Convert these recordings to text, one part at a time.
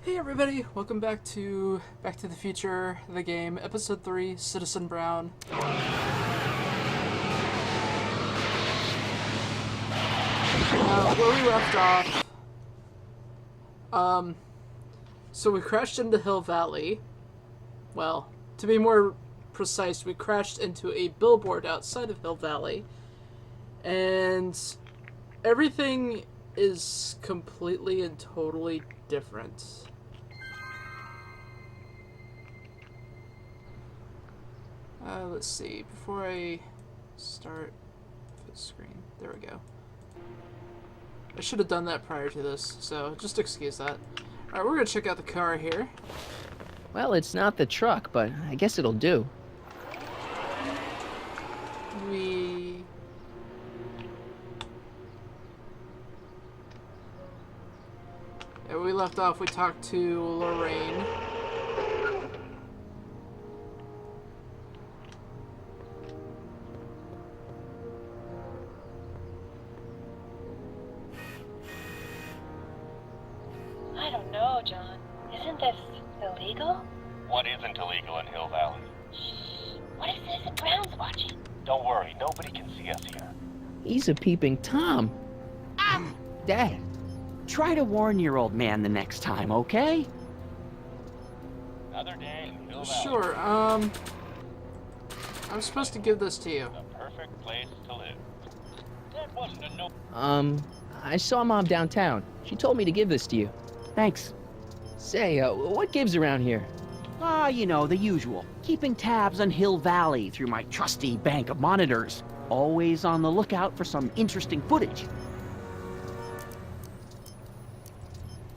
Hey everybody, welcome back to the Future, the game, Episode 3, Citizen Brown. Where we left off, so we crashed into Hill Valley. Well, to be more precise, we crashed into a billboard outside of Hill Valley. And everything is completely and totally different. Let's see, before I start the screen, there we go. I should have done that prior to this, so just excuse that. Alright, we're gonna check out the car here. Well, it's not the truck, but I guess it'll do. We left off, we talked to Lorraine. I don't know, John. Isn't this illegal? What isn't illegal in Hill Valley? Shh. What if Citizen Brown's watching? Don't worry, nobody can see us here. He's a peeping Tom. Dad. Try to warn your old man the next time, okay? Another day in Hill Valley. Sure, I'm supposed to give this to you. The perfect place to live. That wasn't a no. I saw Mom downtown. She told me to give this to you. Thanks. Say, what gives around here? You know, the usual. Keeping tabs on Hill Valley through my trusty bank of monitors. Always on the lookout for some interesting footage.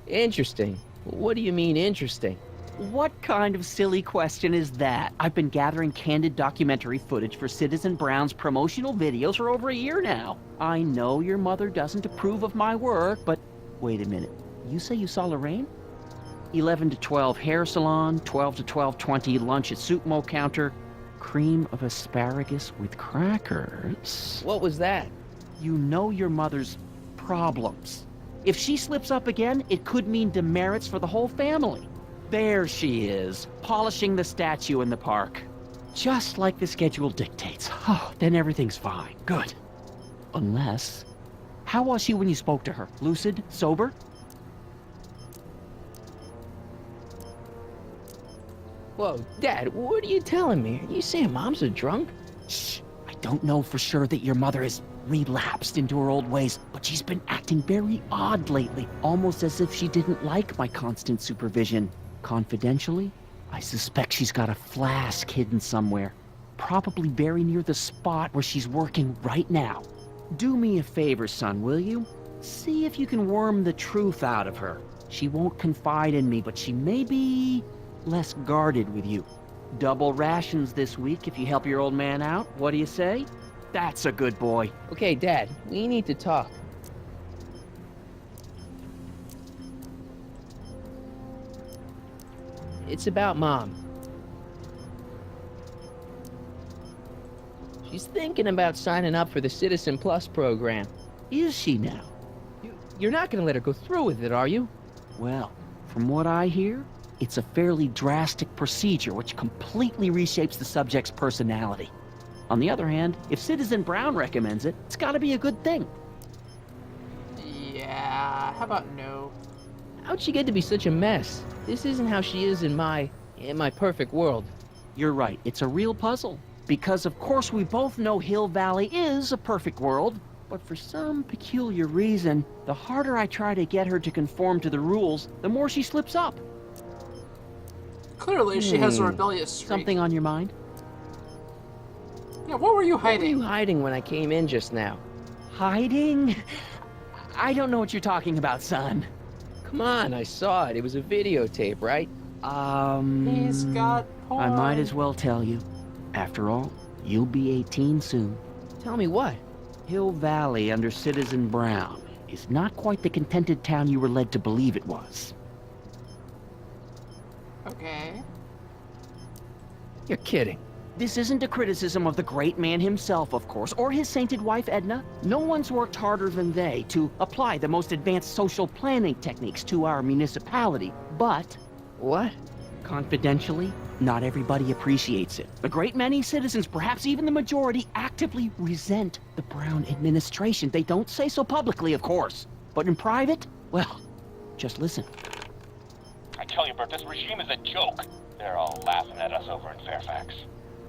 Interesting. What do you mean, interesting? What kind of silly question is that? I've been gathering candid documentary footage for Citizen Brown's promotional videos for over a year now. I know your mother doesn't approve of my work, but wait a minute. You say you saw Lorraine? 11 to 12 hair salon, 12 to 12:20 lunch at soup mo counter, cream of asparagus with crackers. What was that? You know your mother's problems. If she slips up again, it could mean demerits for the whole family. There she is, polishing the statue in the park. Just like the schedule dictates. Oh, then everything's fine. Good. Unless... How was she when you spoke to her? Lucid? Sober? Whoa, Dad, what are you telling me? Are you saying Mom's a drunk? Shh. I don't know for sure that your mother has relapsed into her old ways, but she's been acting very odd lately, almost as if she didn't like my constant supervision. Confidentially, I suspect she's got a flask hidden somewhere, probably very near the spot where she's working right now. Do me a favor, son, will you? See if you can worm the truth out of her. She won't confide in me, but she may be less guarded with you. Double rations this week if you help your old man out. What do you say? That's a good boy. Okay, Dad, we need to talk. It's about Mom. She's thinking about signing up for the Citizen Plus program. Is she now? You're not gonna let her go through with it, are you? Well, from what I hear, it's a fairly drastic procedure which completely reshapes the subject's personality. On the other hand, if Citizen Brown recommends it, it's gotta be a good thing. Yeah, how about no? How'd she get to be such a mess? This isn't how she is in my perfect world. You're right, it's a real puzzle. Because of course we both know Hill Valley is a perfect world, but for some peculiar reason, the harder I try to get her to conform to the rules, the more she slips up. Clearly, she has a rebellious streak. Something on your mind? Yeah, what were you What were hiding? you hiding when I came in just now? Hiding? I don't know what you're talking about, son. Come on, I saw it. It was a videotape, right? He's got porn. I might as well tell you. After all, you'll be 18 soon. Tell me what? Hill Valley under Citizen Brown is not quite the contented town you were led to believe it was. Okay. You're kidding. This isn't a criticism of the great man himself, of course, or his sainted wife, Edna. No one's worked harder than they to apply the most advanced social planning techniques to our municipality. But, What? confidentially, not everybody appreciates it. A great many citizens, perhaps even the majority, actively resent the Brown administration. They don't say so publicly, of course. But in private, well, just listen. I tell you, Bert, this regime is a joke. They're all laughing at us over in Fairfax.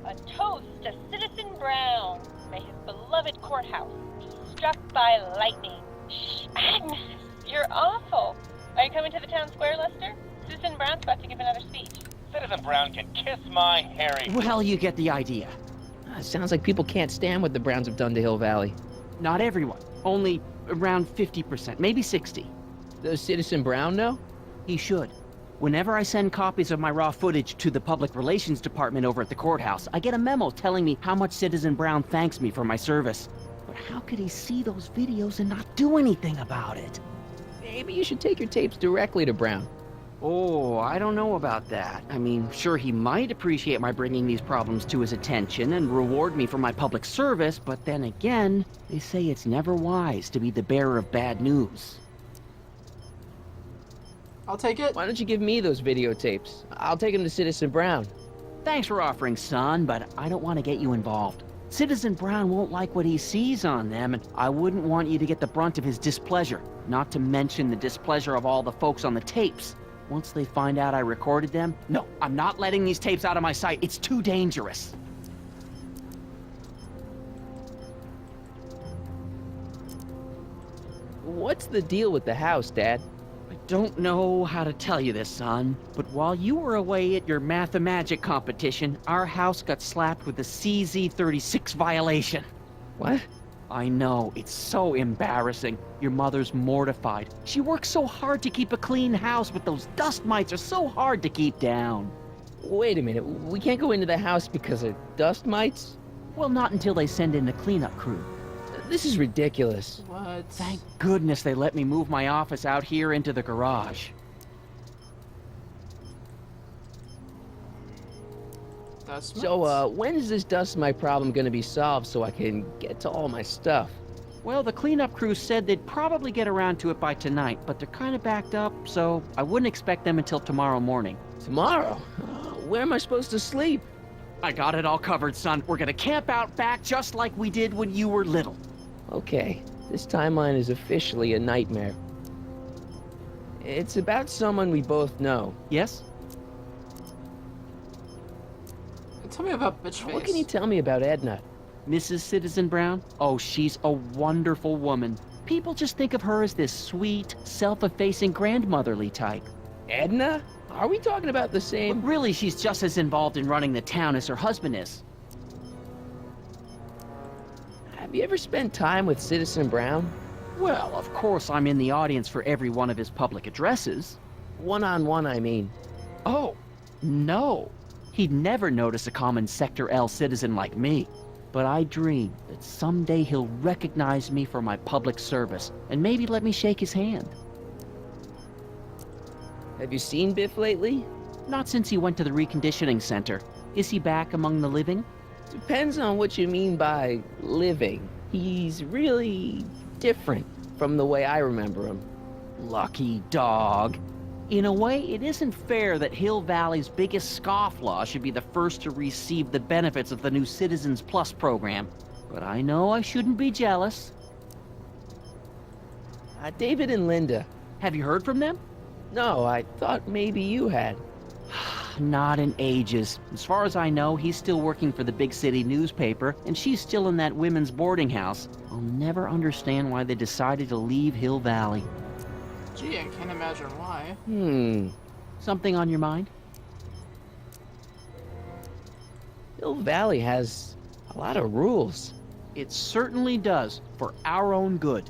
A toast to Citizen Brown. May his beloved courthouse be struck by lightning. Shh, Agnes, you're awful. Are you coming to the town square, Lester? Citizen Brown's about to give another speech. Citizen Brown can kiss my hairy... Well, you get the idea. Sounds like people can't stand what the Browns have done to Hill Valley. Not everyone. Only around 50%, maybe 60. Does Citizen Brown know? He should. Whenever I send copies of my raw footage to the Public Relations Department over at the courthouse, I get a memo telling me how much Citizen Brown thanks me for my service. But how could he see those videos and not do anything about it? Maybe you should take your tapes directly to Brown. Oh, I don't know about that. I mean, sure, he might appreciate my bringing these problems to his attention and reward me for my public service, but then again, they say it's never wise to be the bearer of bad news. I'll take it. Why don't you give me those videotapes? I'll take them to Citizen Brown. Thanks for offering, son, but I don't want to get you involved. Citizen Brown won't like what he sees on them, and I wouldn't want you to get the brunt of his displeasure, not to mention the displeasure of all the folks on the tapes. Once they find out I recorded them, no, I'm not letting these tapes out of my sight. It's too dangerous. What's the deal with the house, Dad? I don't know how to tell you this, son, but while you were away at your Mathemagic competition, our house got slapped with a CZ-36 violation. What? I know, it's so embarrassing. Your mother's mortified. She works so hard to keep a clean house, but those dust mites are so hard to keep down. Wait a minute, we can't go into the house because of dust mites? Well, not until they send in the cleanup crew. This is ridiculous. What? Thank goodness they let me move my office out here into the garage. That's So, when is this dust mite problem gonna be solved so I can get to all my stuff? Well, the cleanup crew said they'd probably get around to it by tonight, but they're kind of backed up, so I wouldn't expect them until tomorrow morning. Tomorrow? Where am I supposed to sleep? I got it all covered, son. We're gonna camp out back just like we did when you were little. Okay, this timeline is officially a nightmare. It's about someone we both know. Yes? Tell me about bitch face. What can you tell me about Edna? Mrs. Citizen Brown? Oh, she's a wonderful woman. People just think of her as this sweet, self-effacing grandmotherly type. Edna? Are we talking about the But same? really, she's just as involved in running the town as her husband is. Have you ever spent time with Citizen Brown? Well, of course I'm in the audience for every one of his public addresses. One-on-one, I mean. Oh, no. He'd never notice a common Sector L citizen like me. But I dream that someday he'll recognize me for my public service and maybe let me shake his hand. Have you seen Biff lately? Not since he went to the reconditioning center. Is he back among the living? Depends on what you mean by living. He's really different from the way I remember him. Lucky dog. In a way, it isn't fair that Hill Valley's biggest scofflaw should be the first to receive the benefits of the new Citizens Plus program. But I know I shouldn't be jealous. David and Linda. Have you heard from them? No, I thought maybe you had. Not in ages. As far as I know, he's still working for the big city newspaper, and she's still in that women's boarding house. I'll never understand why they decided to leave Hill Valley. Gee, I can't imagine why. Something on your mind? Hill Valley has a lot of rules. It certainly does, for our own good.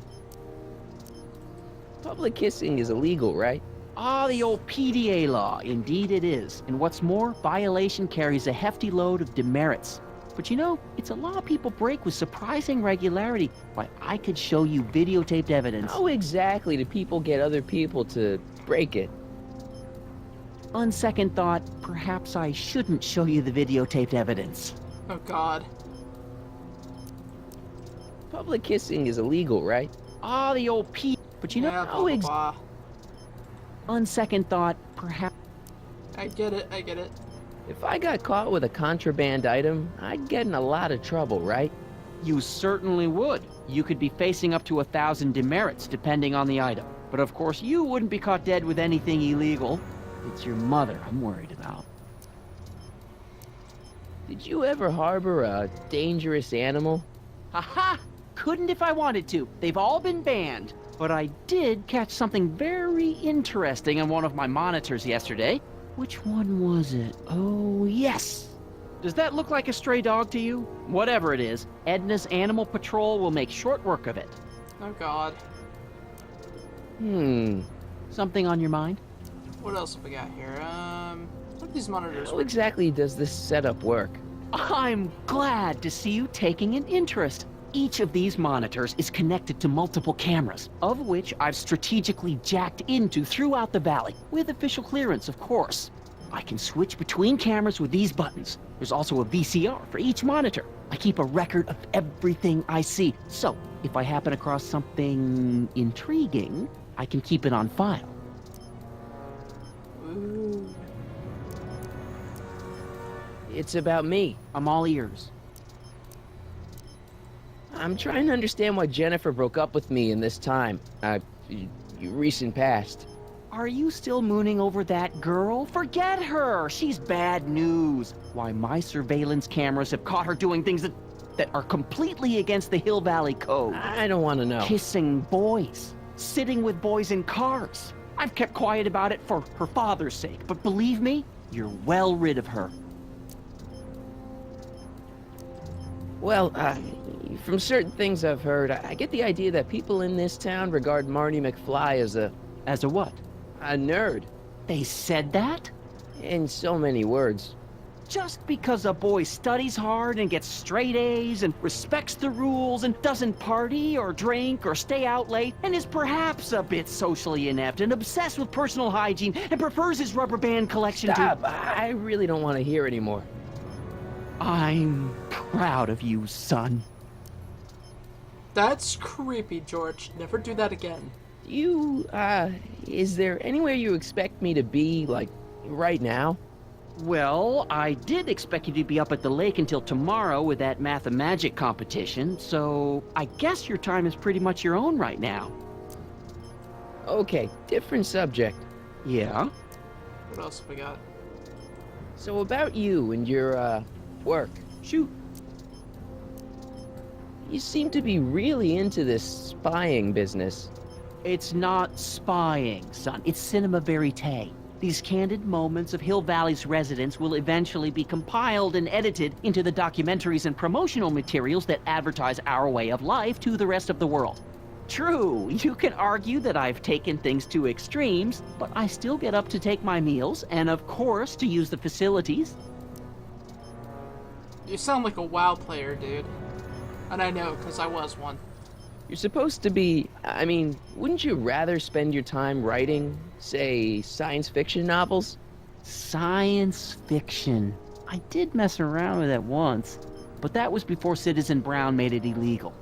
Public kissing is illegal, right? Ah, the old PDA law. Indeed it is. And what's more, violation carries a hefty load of demerits. But you know, it's a law people break with surprising regularity. Why, I could show you videotaped evidence. How exactly do people get other people to break it? On second thought, perhaps I shouldn't show you the videotaped evidence. Oh God. Public kissing is illegal, right? Ah, the old P. But you know, Yeah, blah, blah, blah. on second thought, perhaps. I get it, I get it. If I got caught with a contraband item, I'd get in a lot of trouble, right? You certainly would. You could be facing up to 1,000 demerits, depending on the item. But of course, you wouldn't be caught dead with anything illegal. It's your mother I'm worried about. Did you ever harbor a dangerous animal? Haha! Couldn't if I wanted to. They've all been banned. But I did catch something very interesting on one of my monitors yesterday. Which one was it? Oh, yes! Does that look like a stray dog to you? Whatever it is, Edna's Animal Patrol will make short work of it. Oh God. Something on your mind? What else have we got here? What are these monitors? How exactly does this setup work? I'm glad to see you taking an interest. Each of these monitors is connected to multiple cameras, of which I've strategically jacked into throughout the valley, with official clearance, of course. I can switch between cameras with these buttons. There's also a VCR for each monitor. I keep a record of everything I see, so if I happen across something intriguing, I can keep it on file. Ooh. It's about me. I'm all ears. I'm trying to understand why Jennifer broke up with me in this time. Recent past. Are you still mooning over that girl? Forget her! She's bad news. Why, my surveillance cameras have caught her doing things that are completely against the Hill Valley Code. I don't want to know. Kissing boys. Sitting with boys in cars. I've kept quiet about it for her father's sake, but believe me, you're well rid of her. Well, from certain things I've heard, I get the idea that people in this town regard Marty McFly as a what? a nerd. They said that? In so many words. Just because a boy studies hard and gets straight A's and respects the rules and doesn't party or drink or stay out late and is perhaps a bit socially inept and obsessed with personal hygiene and prefers his rubber band collection Stop! I really don't want to hear anymore. I'm proud of you, son. That's creepy, George. Never do that again. Is there anywhere you expect me to be, like, right now? Well, I did expect you to be up at the lake until tomorrow with that math-and-magic competition, so I guess your time is pretty much your own right now. Okay, different subject. Yeah? What else have we got? So about you and your, work. Shoot. You seem to be really into this spying business. It's not spying, son. It's cinema verite. These candid moments of Hill Valley's residents will eventually be compiled and edited into the documentaries and promotional materials that advertise our way of life to the rest of the world. True, you can argue that I've taken things to extremes, but I still get up to take my meals, and of course, to use the facilities. You sound like a WoW player, dude. And I know, because I was one. You're supposed to be... I mean, wouldn't you rather spend your time writing, say, science fiction novels? Science fiction. I did mess around with it once, but that was before Citizen Brown made it illegal.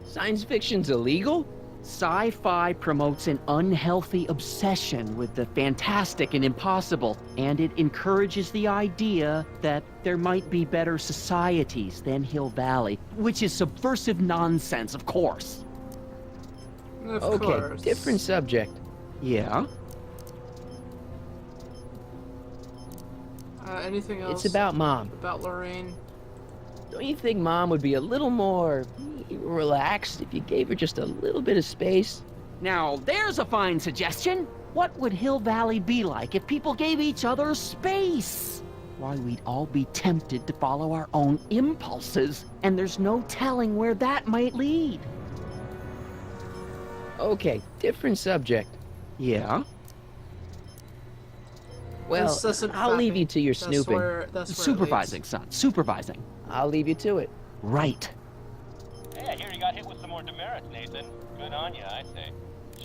Science fiction's illegal? Sci-fi promotes an unhealthy obsession with the fantastic and impossible, and it encourages the idea that there might be better societies than Hill Valley, which is subversive nonsense, of course. Of Okay, course. different subject. Yeah? Anything else? It's about Mom. About Lorraine? Don't you think Mom would be a little more relaxed if you gave her just a little bit of space? Now, there's a fine suggestion. What would Hill Valley be like if people gave each other space? Why, we'd all be tempted to follow our own impulses, and there's no telling where that might lead. Okay, different subject. Yeah? Well, This doesn't I'll fact leave me. you to your That's snooping. That's where it Supervising, leads. son. Supervising. I'll leave you to it. Right. Hey, I hear you got hit with some more demerits, Nathan. Good on you, I say.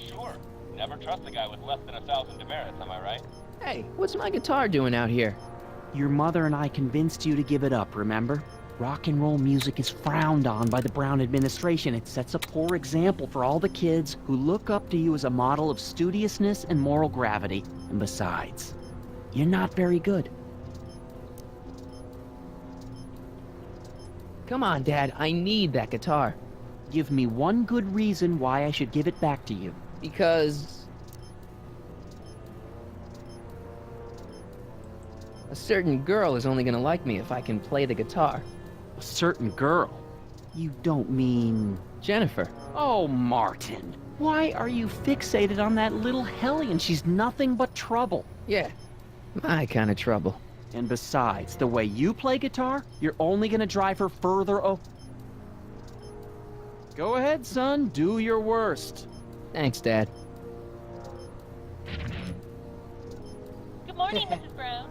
Sure. Never trust a guy with less than 1,000 demerits, am I right? Hey, what's my guitar doing out here? Your mother and I convinced you to give it up, remember? Rock and roll music is frowned on by the Brown administration. It sets a poor example for all the kids who look up to you as a model of studiousness and moral gravity. And besides, you're not very good. Come on, Dad, I need that guitar. Give me one good reason why I should give it back to you. Because... a certain girl is only gonna like me if I can play the guitar. A certain girl? You don't mean... Jennifer. Oh, Martin. Why are you fixated on that little hellion? She's nothing but trouble. Yeah, my kind of trouble. And besides, the way you play guitar, you're only gonna drive her further Go ahead, son. Do your worst. Thanks, Dad. Good morning, Mrs. Brown.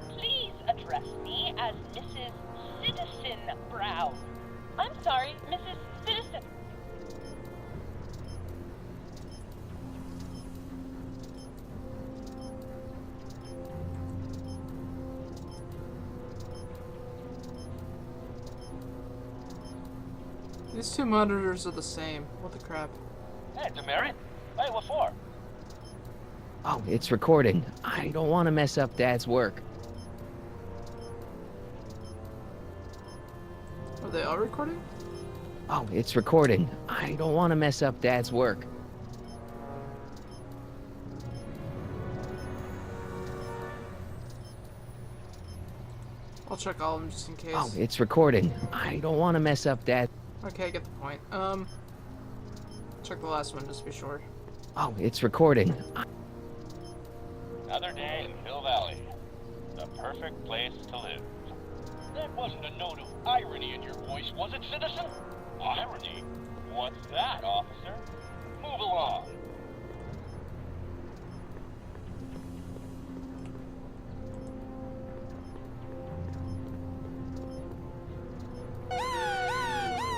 Please address me as Mrs. Citizen Brown. I'm sorry, Mrs. Citizen. These two monitors are the same. What the crap? Hey, demerit? Hey, what for? Oh, it's recording. I don't want to mess up Dad's work. Are they all recording? Oh, it's recording. I don't want to mess up Dad's work. I'll check all of them just in case. Oh, it's recording. I don't want to mess up Dad. Okay, I get the point. Check the last one just to be sure. Oh, it's recording. Another day in Hill Valley. The perfect place to live. That wasn't a note of irony in your voice, was it, citizen? Irony? What's that, officer? Move along.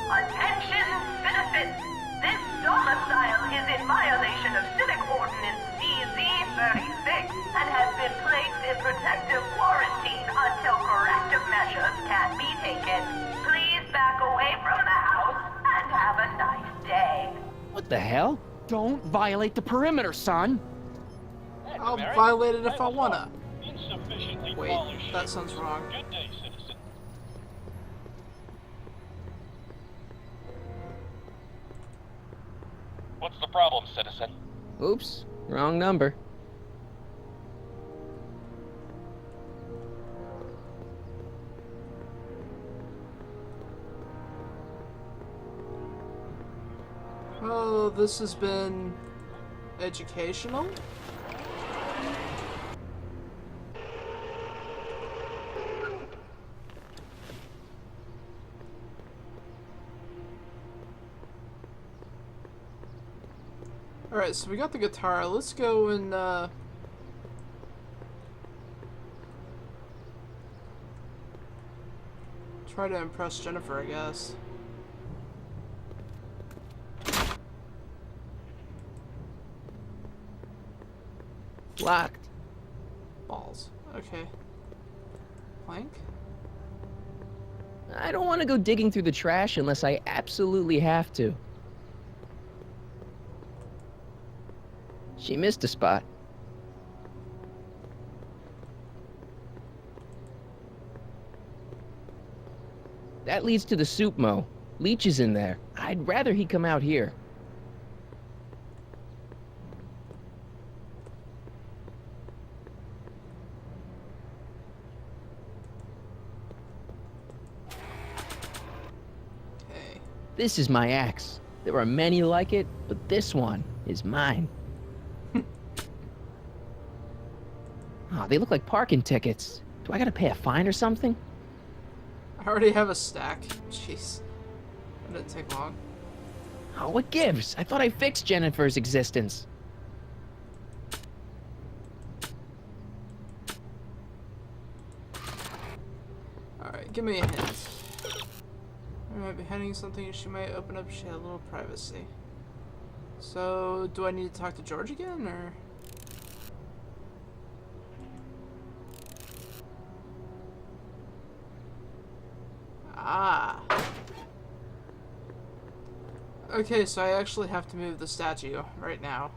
Attention, citizens! This domicile is in violation of Civic Ordinance CZ-36 and has been placed in protective quarantine until corrective measures can be taken. Please back away from the house and have a nice day. What the hell? Don't violate the perimeter, son. Hey, I'll demerit? violate it if Hey, I what's wanna. up? Insufficiently Wait, polished that shoes. sounds wrong. Good day, citizen. What's the problem, citizen? Oops, wrong number. Oh, this has been educational? Alright, so we got the guitar. Let's go and, try to impress Jennifer, I guess. Locked. Balls. Okay. Plank? I don't want to go digging through the trash unless I absolutely have to. She missed a spot. That leads to the soup mo. Leech is in there. I'd rather he come out here. Okay. This is my axe. There are many like it, but this one is mine. Oh, they look like parking tickets. Do I gotta pay a fine or something? I already have a stack. Jeez. That didn't take long. Oh, what gives? I thought I fixed Jennifer's existence. Alright, give me a hint. I might be hiding something she might open up. She had a little privacy. So, do I need to talk to George again, or? Ah. Okay, so I actually have to move the statue right now.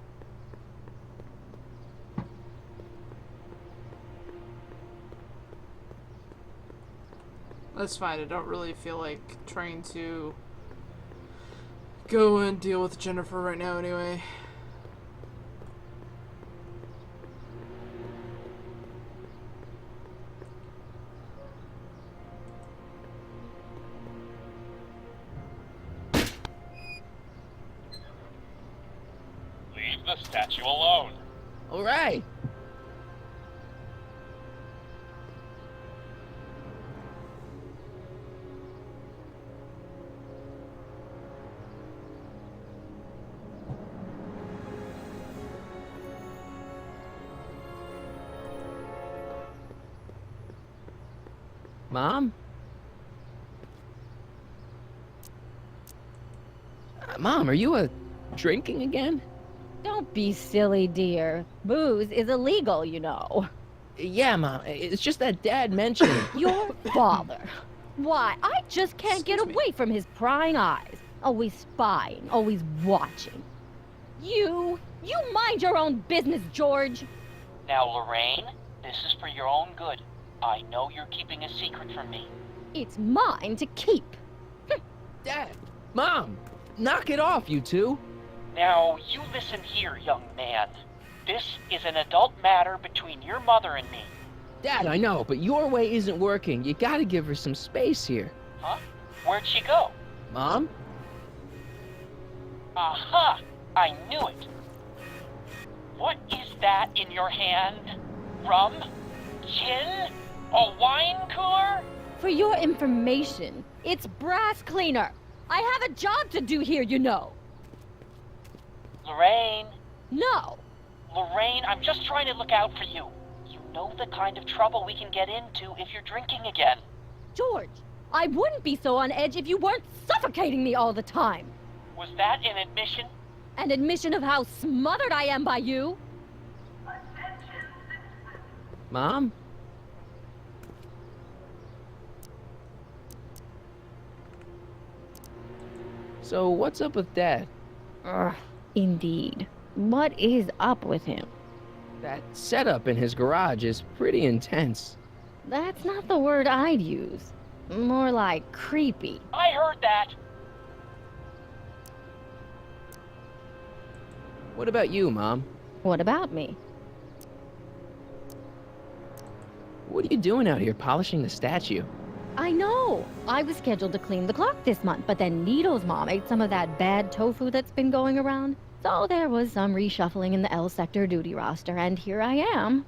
That's fine. I don't really feel like trying to go and deal with Jennifer right now anyway. Leave the statue alone. All right. Mom? Mom, are you drinking again? Don't be silly, dear. Booze is illegal, you know. Yeah, Mom. It's just that Dad mentioned it. Your father. Why, I just can't get away from his prying eyes. Always spying, always watching. You mind your own business, George. Now, Lorraine, this is for your own good. I know you're keeping a secret from me. It's mine to keep. Dad! Mom! Knock it off, you two! Now, you listen here, young man. This is an adult matter between your mother and me. Dad, I know, but your way isn't working. You gotta give her some space here. Huh? Where'd she go? Mom? Aha! I knew it. What is that in your hand? Rum? Gin? A wine cooler? For your information, it's brass cleaner. I have a job to do here, you know. Lorraine. No. Lorraine, I'm just trying to look out for you. You know the kind of trouble we can get into if you're drinking again. George, I wouldn't be so on edge if you weren't suffocating me all the time. Was that an admission? An admission of how smothered I am by you. Mom? So, what's up with Dad? Ugh, indeed. What is up with him? That setup in his garage is pretty intense. That's not the word I'd use. More like creepy. I heard that. What about you, Mom? What about me? What are you doing out here polishing the statue? I know. I was scheduled to clean the clock this month, but then Needle's mom ate some of that bad tofu that's been going around. So there was some reshuffling in the L sector duty roster, and here I am.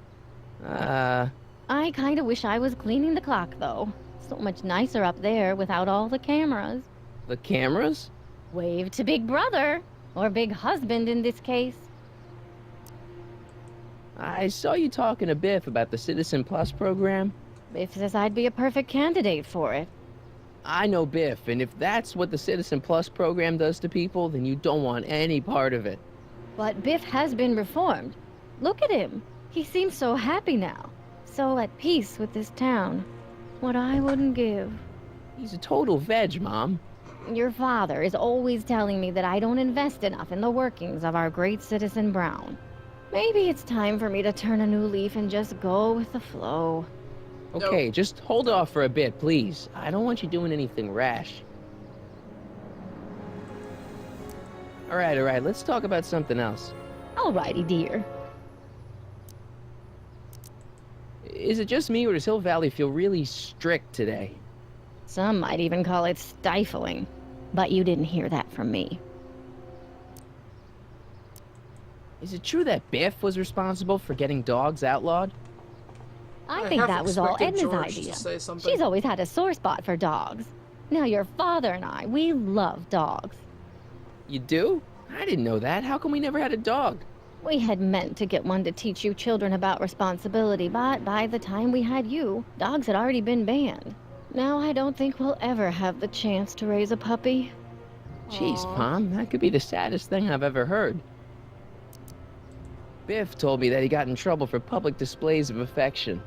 I kinda wish I was cleaning the clock, though. So much nicer up there without all the cameras. The cameras? Wave to Big Brother. Or Big Husband in this case. I saw you talking to Biff about the Citizen Plus program. Biff says I'd be a perfect candidate for it. I know Biff, and if that's what the Citizen Plus program does to people, then you don't want any part of it. But Biff has been reformed. Look at him. He seems so happy now. So at peace with this town. What I wouldn't give. He's a total veg, Mom. Your father is always telling me that I don't invest enough in the workings of our great citizen Brown. Maybe it's time for me to turn a new leaf and just go with the flow. Okay, just hold off for a bit, please. I don't want you doing anything rash. All right, let's talk about something else. Alrighty, dear. Is it just me, or does Hill Valley feel really strict today? Some might even call it stifling. But you didn't hear that from me. Is it true that Biff was responsible for getting dogs outlawed? I think half that was all expected Edna's George to idea. say something. She's always had a sore spot for dogs. Now your father and I, we love dogs. You do? I didn't know that. How come we never had a dog? We had meant to get one to teach you children about responsibility, but by the time we had you, dogs had already been banned. Now I don't think we'll ever have the chance to raise a puppy. Jeez, Aw. Mom, that could be the saddest thing I've ever heard. Biff told me that he got in trouble for public displays of affection.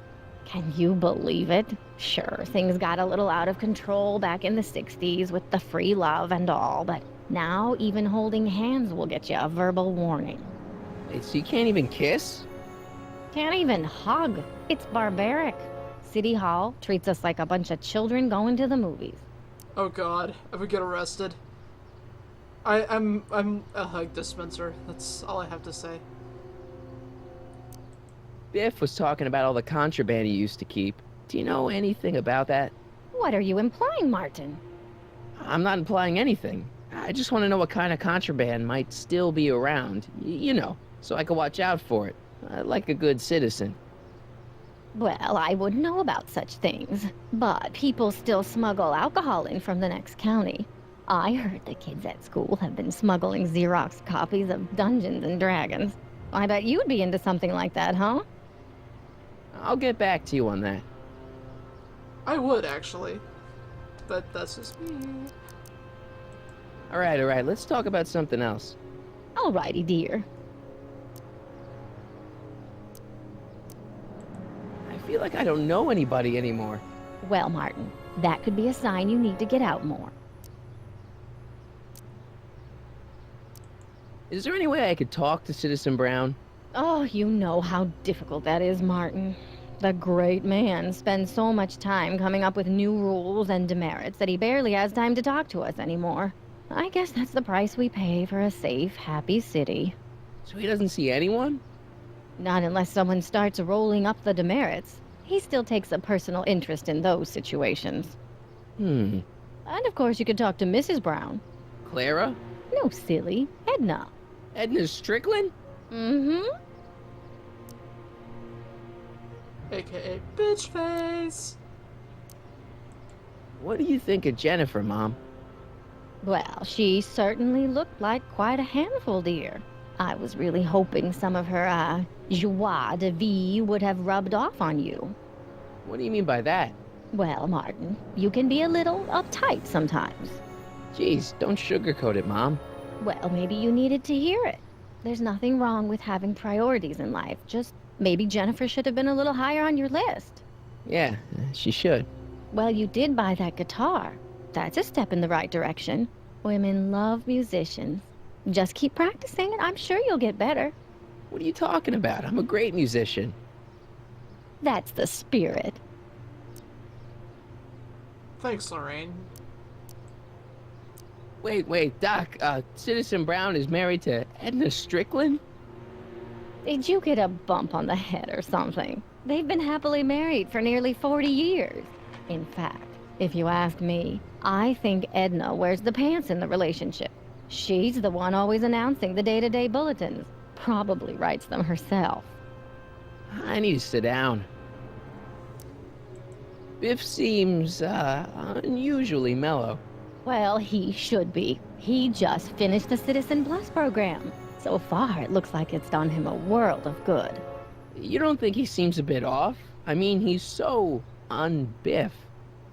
Can you believe it? Sure, things got a little out of control back in the 60s with the free love and all, but now even holding hands will get you a verbal warning. Wait, so you can't even kiss? Can't even hug. It's barbaric. City Hall treats us like a bunch of children going to the movies. Oh god, I would get arrested. I'm a hug dispenser. That's all I have to say. Biff was talking about all the contraband he used to keep. Do you know anything about that? What are you implying, Martin? I'm not implying anything. I just want to know what kind of contraband might still be around. You know, so I can watch out for it. Like a good citizen. Well, I wouldn't know about such things, but people still smuggle alcohol in from the next county. I heard the kids at school have been smuggling Xerox copies of Dungeons and Dragons. I bet you'd be into something like that, huh? I'll get back to you on that. I would, actually. But that's just me. Alright, let's talk about something else. Alrighty, dear. I feel like I don't know anybody anymore. Well, Martin, that could be a sign you need to get out more. Is there any way I could talk to Citizen Brown? Oh, you know how difficult that is, Martin. The great man spends so much time coming up with new rules and demerits that he barely has time to talk to us anymore. I guess that's the price we pay for a safe, happy city. So he doesn't see anyone? Not unless someone starts rolling up the demerits. He still takes a personal interest in those situations. Hmm. And of course you could talk to Mrs. Brown. Clara? No, silly. Edna. Edna Strickland? Mm-hmm. AKA bitch face. What do you think of Jennifer, Mom? Well, she certainly looked like quite a handful, dear. I was really hoping some of her, joie de vivre would have rubbed off on you. What do you mean by that? Well, Martin, you can be a little uptight sometimes. Jeez, don't sugarcoat it, Mom. Well, maybe you needed to hear it. There's nothing wrong with having priorities in life. Just maybe Jennifer should have been a little higher on your list. Yeah, she should. Well, you did buy that guitar. That's a step in the right direction. Women love musicians. Just keep practicing and I'm sure you'll get better. What are you talking about? I'm a great musician. That's the spirit. Thanks, Lorraine. Wait, Doc, Citizen Brown is married to Edna Strickland? Did you get a bump on the head or something? They've been happily married for nearly 40 years. In fact, if you ask me, I think Edna wears the pants in the relationship. She's the one always announcing the day-to-day bulletins. Probably writes them herself. I need to sit down. Biff seems, unusually mellow. Well, he should be. He just finished the Citizen Plus program. So far, it looks like it's done him a world of good. You don't think he seems a bit off? I mean, he's so un-Biff.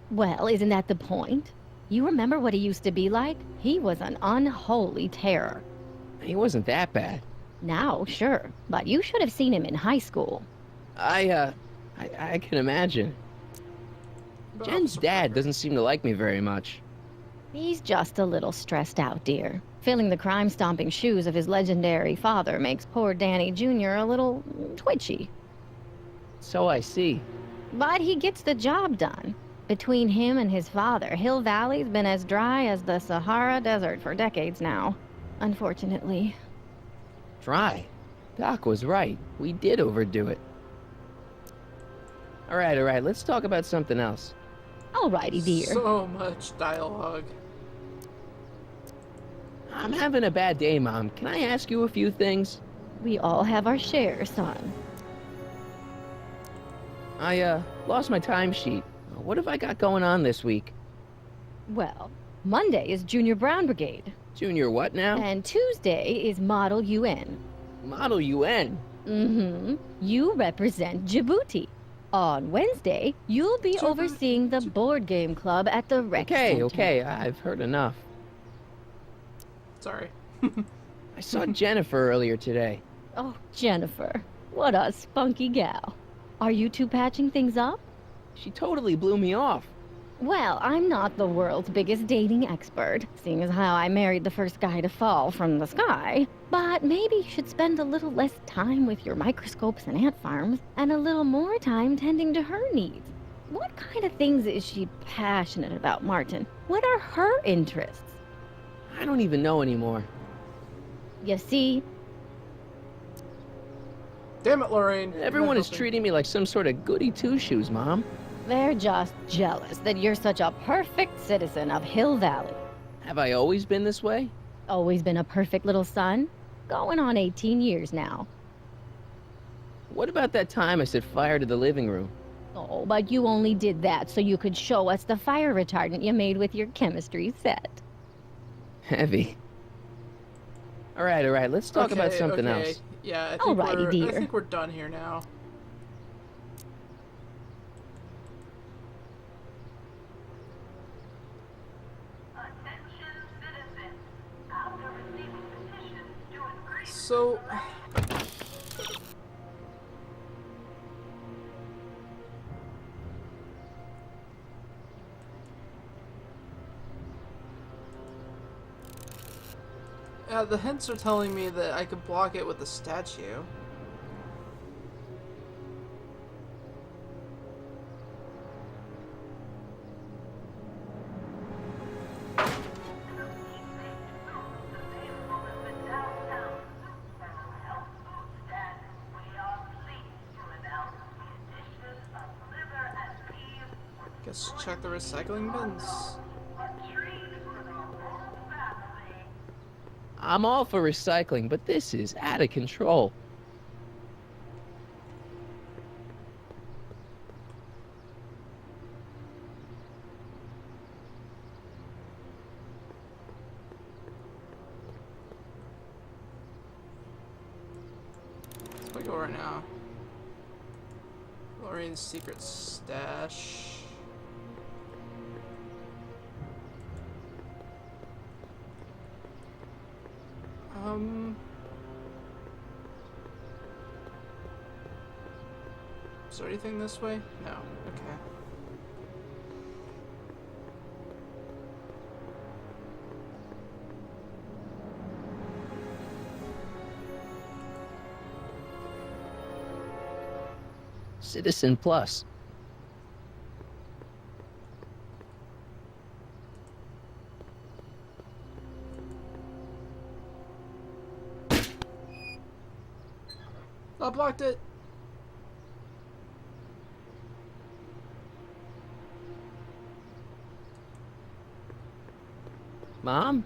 Well, isn't that the point? You remember what he used to be like? He was an unholy terror. He wasn't that bad. Now, sure, but you should have seen him in high school. I can imagine. Jen's dad doesn't seem to like me very much. He's just a little stressed out, dear. Filling the crime-stomping shoes of his legendary father makes poor Danny Jr. a little twitchy. So I see. But he gets the job done. Between him and his father, Hill Valley's been as dry as the Sahara Desert for decades now. Unfortunately. Dry. Doc was right. We did overdo it. Alright, let's talk about something else. Alrighty, dear. So much dialogue. I'm having a bad day, Mom. Can I ask you a few things? We all have our share, son. I, lost my timesheet. What have I got going on this week? Well, Monday is Junior Brown Brigade. Junior what now? And Tuesday is Model UN. Model UN. Mm-hmm. You represent Djibouti. On Wednesday, you'll be overseeing the board game club at the rec center. Okay, I've heard enough. Sorry. I saw Jennifer earlier today. Oh, Jennifer. What a spunky gal. Are you two patching things up? She totally blew me off. Well, I'm not the world's biggest dating expert, seeing as how I married the first guy to fall from the sky. But maybe you should spend a little less time with your microscopes and ant farms, and a little more time tending to her needs. What kind of things is she passionate about, Martin? What are her interests? I don't even know anymore. You see, Damn it, Lorraine. Everyone is Nothing. treating me like some sort of goody two-shoes, Mom. they're just jealous that you're such a perfect citizen of Hill Valley. Have I always been this way? Always been a perfect little son. Going on 18 years now. What about that time I set fire to the living room? Oh, but you only did that so you could show us the fire retardant you made with your chemistry set. Heavy. All right, let's talk about something else. Yeah, I think Alrighty, dear. I think we're done here now. Attention citizens. After receiving petitions to increase So, the hints are telling me that I could block it with a statue. available at the downtown Superfederal Health Food Stand, we are pleased to announce the addition of liver and peas Guess check the recycling bins. a treat for the whole family. I'm all for recycling, but this is out of control. Let's go right now. Lorraine's secret stash. Is there anything this way? No. Okay. Citizen Plus. I blocked it. Mom?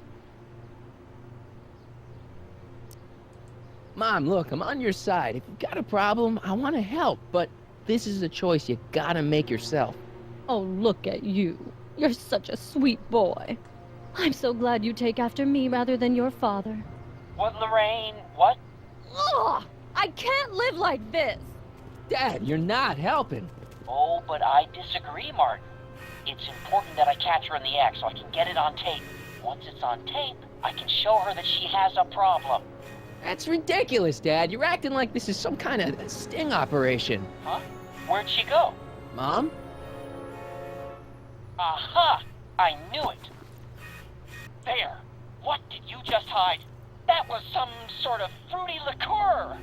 Mom, look, I'm on your side. If you've got a problem, I want to help, but this is a choice you gotta make yourself. Oh, look at you. You're such a sweet boy. I'm so glad you take after me rather than your father. What, Lorraine? What? Ugh! I can't live like this! Dad, you're not helping. Oh, but I disagree, Martin. It's important that I catch her in the act so I can get it on tape. Once it's on tape, I can show her that she has a problem. That's ridiculous, Dad. You're acting like this is some kind of sting operation. Huh? Where'd she go? Mom? Aha! I knew it! There! What did you just hide? That was some sort of fruity liqueur!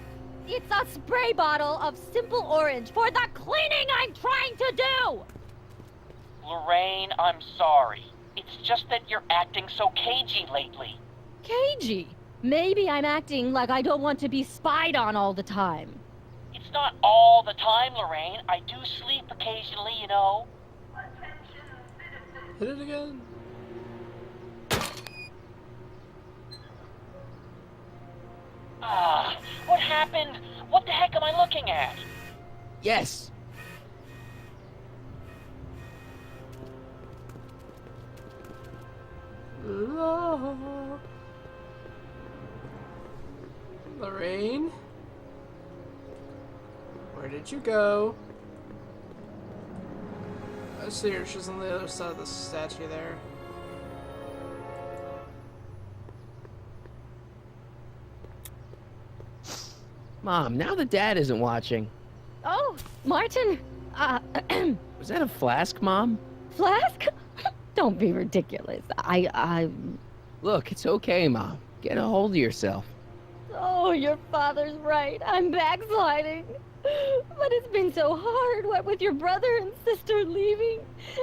It's a spray bottle of simple orange for the cleaning I'm trying to do! Lorraine, I'm sorry. It's just that you're acting so cagey lately. Cagey. Maybe I'm acting like I don't want to be spied on all the time. It's not all the time, Lorraine. I do sleep occasionally, you know. Attention citizens. Hit it again. Ah, what happened? What the heck am I looking at? Yes. Lorraine? Where did you go? I see her. She's on the other side of the statue there. Mom, now that Dad isn't watching. Oh, Oh, Martin. Was that a flask, Mom? Flask? Don't be ridiculous. Look, it's okay, Mom. Get a hold of yourself. Oh, your father's right. I'm backsliding. But it's been so hard, what with your brother and sister leaving,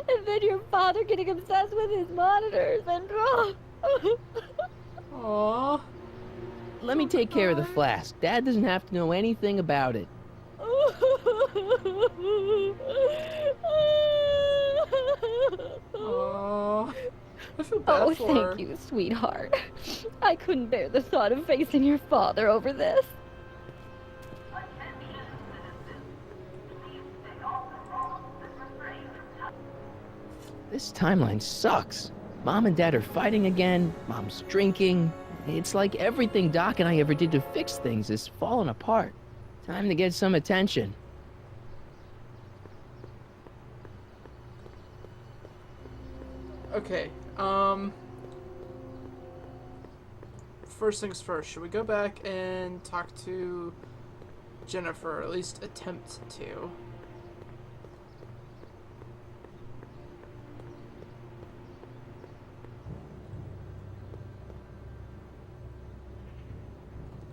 and then your father getting obsessed with his monitors, and Aww. Let me take care of the flask. Dad doesn't have to know anything about it. Aww. I feel bad Oh, for her. thank you, sweetheart. I couldn't bear the thought of facing your father over this. Attention, citizens. Please stay off the road and refrain from This timeline sucks. Mom and Dad are fighting again. Mom's drinking. It's like everything Doc and I ever did to fix things is falling apart. Time to get some attention. Okay, first things first, should we go back and talk to Jennifer, or at least attempt to?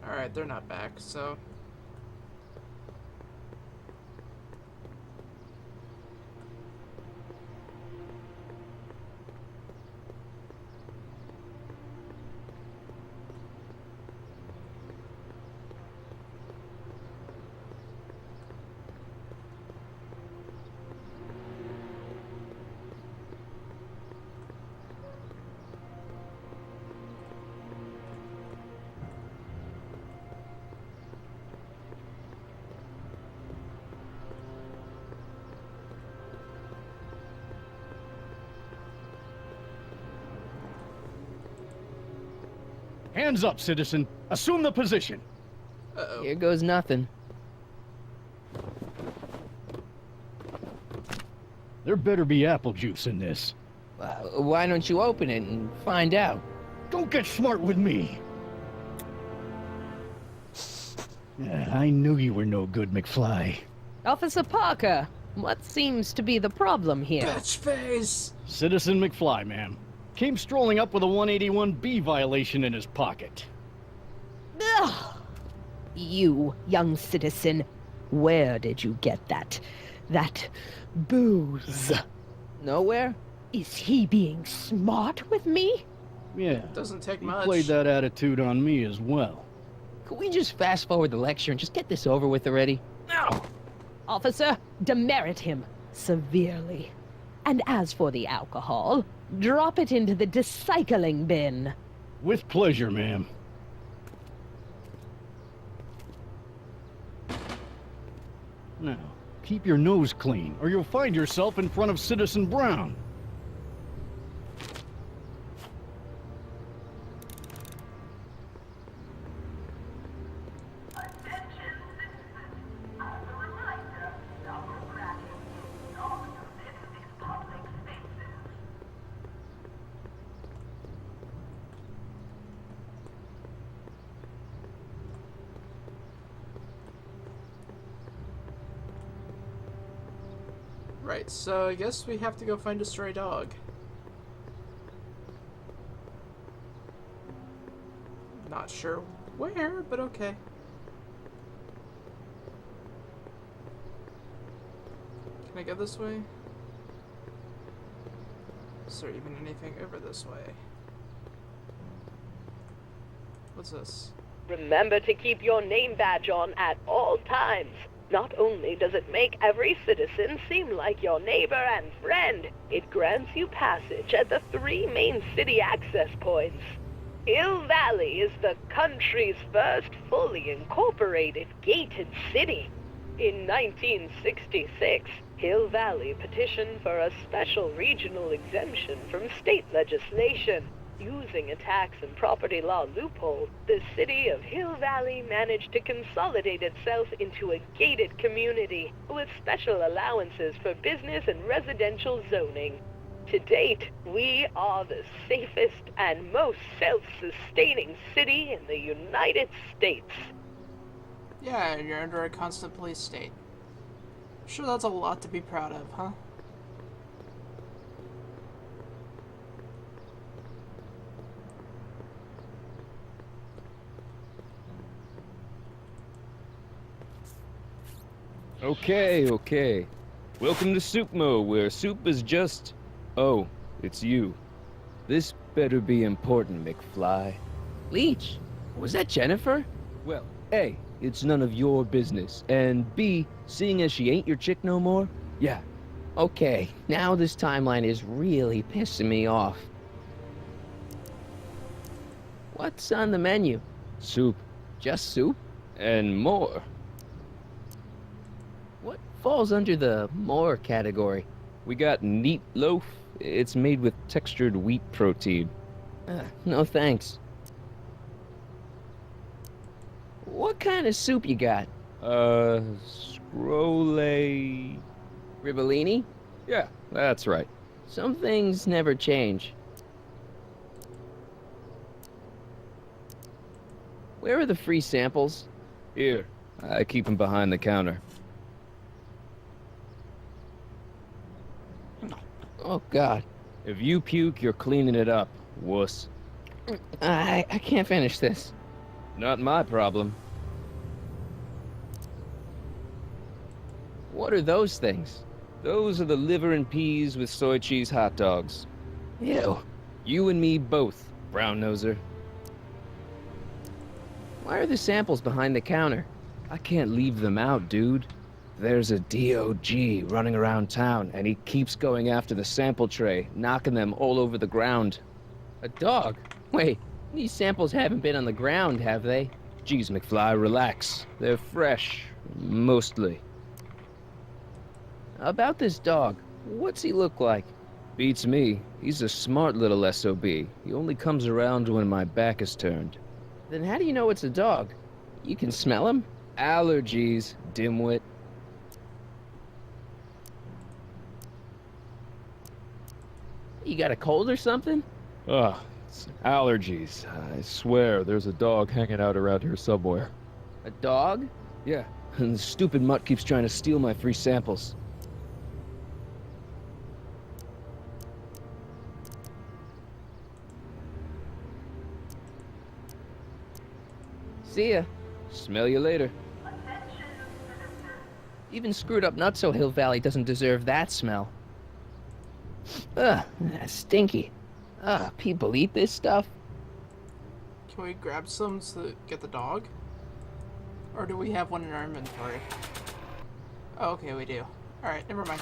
Alright, they're not back, so... Hands up, citizen. Assume the position. Uh-oh. Here goes nothing. There better be apple juice in this. Why don't you open it and find out? Don't get smart with me. I knew you were no good, McFly. Officer Parker, what seems to be the problem here? Bitch face! Citizen McFly, ma'am. Came strolling up with a 181B violation in his pocket. Ugh. You, young citizen, where did you get that booze? Nowhere? Is he being smart with me? Yeah, Doesn't take he much. played that attitude on me as well. Could we just fast forward the lecture and just get this over with already? No! Officer, demerit him severely. And as for the alcohol, drop it into the recycling bin. With pleasure, ma'am. Now, keep your nose clean, or you'll find yourself in front of Citizen Brown. Attention, citizens. As a reminder, Dr. Bracken is not permitted in public spaces. Right, so I guess we have to go find a stray dog. Not sure where, but okay. Can I go this way? Is there even anything over this way? What's this? Remember to keep your name badge on at all times. Not only does it make every citizen seem like your neighbor and friend, it grants you passage at the 3 main city access points. Hill Valley is the country's first fully incorporated gated city. In 1966, Hill Valley petitioned for a special regional exemption from state legislation. Using a tax and property law loophole, the city of Hill Valley managed to consolidate itself into a gated community with special allowances for business and residential zoning. To date, we are the safest and most self-sustaining city in the United States. Yeah, you're under a constant police state. Sure, that's a lot to be proud of, huh? Okay, okay. Welcome to Soupmo, where soup is just... Oh, it's you. This better be important, McFly. Leech, was that Jennifer? Well, A, it's none of your business, and B, seeing as she ain't your chick no more, yeah. Okay, now this timeline is really pissing me off. What's on the menu? Soup. Just soup? And more. What falls under the more category? We got neat loaf. It's made with textured wheat protein. No thanks. What kind of soup you got? Scrolle... Ribellini? Yeah, that's right. Some things never change. Where are the free samples? Here, I keep them behind the counter. Oh, God. If you puke, you're cleaning it up, wuss. I can't finish this. Not my problem. What are those things? Those are the liver and peas with soy cheese hot dogs. Ew. You and me both, brown noser. Why are the samples behind the counter? I can't leave them out, dude. There's a DOG running around town, and he keeps going after the sample tray, knocking them all over the ground. A dog? Wait, these samples haven't been on the ground, have they? Geez, McFly, relax. They're fresh. Mostly. About this dog, what's he look like? Beats me. He's a smart little SOB. He only comes around when my back is turned. Then how do you know it's a dog? You can smell him? Allergies, dimwit. You got a cold or something? Ugh, it's allergies. I swear there's a dog hanging out around here somewhere. A dog? Yeah, and the stupid mutt keeps trying to steal my free samples. See ya. Smell you later. Even screwed up Nutso Hill Valley doesn't deserve that smell. Ugh, that's stinky. Ugh, people eat this stuff? Can we grab some to get the dog? Or do we have one in our inventory? Oh, okay, we do. Alright, never mind.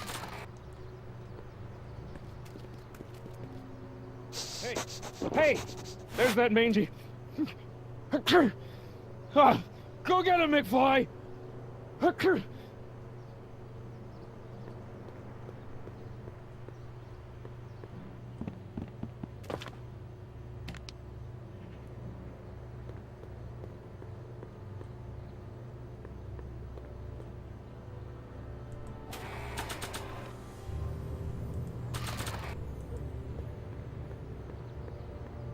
Hey! Hey! There's that mangy. Ah, go get him, McFly!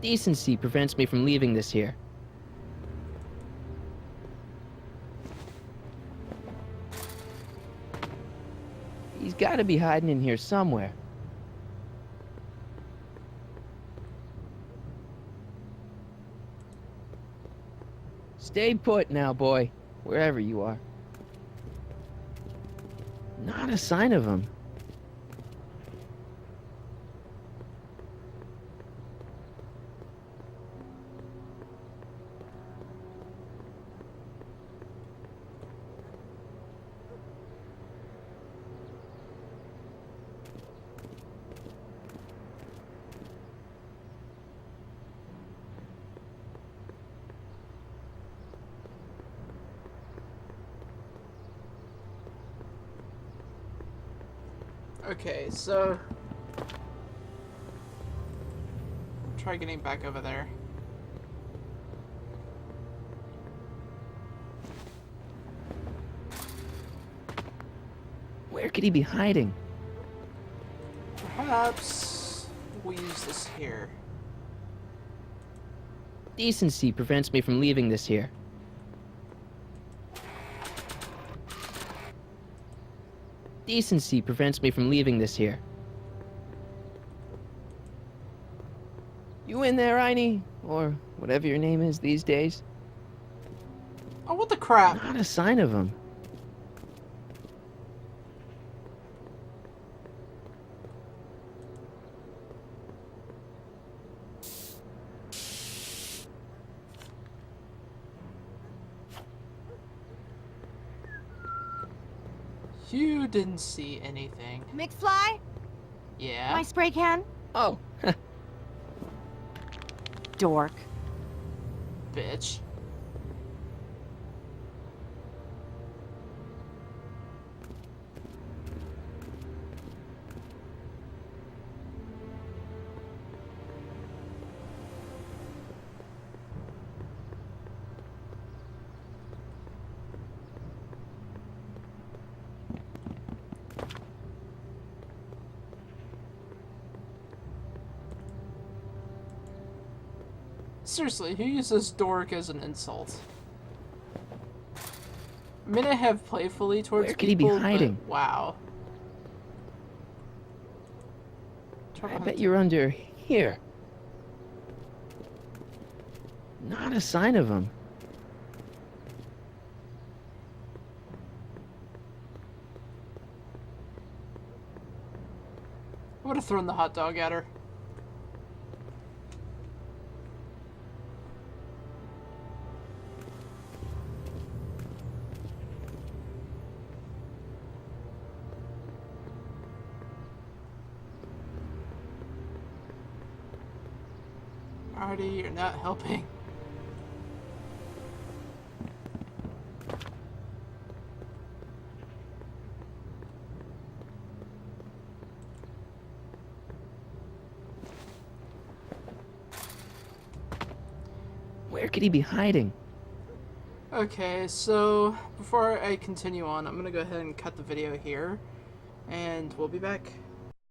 Decency prevents me from leaving this here. He's gotta be hiding in here somewhere. Stay put now, boy. Wherever you are. Not a sign of him. Okay, so... try getting back over there. Where could he be hiding? Perhaps we use this here. Decency prevents me from leaving this here. Decency prevents me from leaving this here. You in there, Einie? Or whatever your name is these days? Oh, what the crap? Not a sign of him. You didn't see anything. McFly? Yeah? My spray can? Oh, Dork. Bitch. Seriously, who uses dork as an insult? I mean, I have playfully towards where could he be people, hiding? but wow. I bet you're under here. Not a sign of him. I would have thrown the hot dog at her. Marty, you're not helping. Where could he be hiding? Okay, so before I continue on, I'm gonna go ahead and cut the video here, and we'll be back.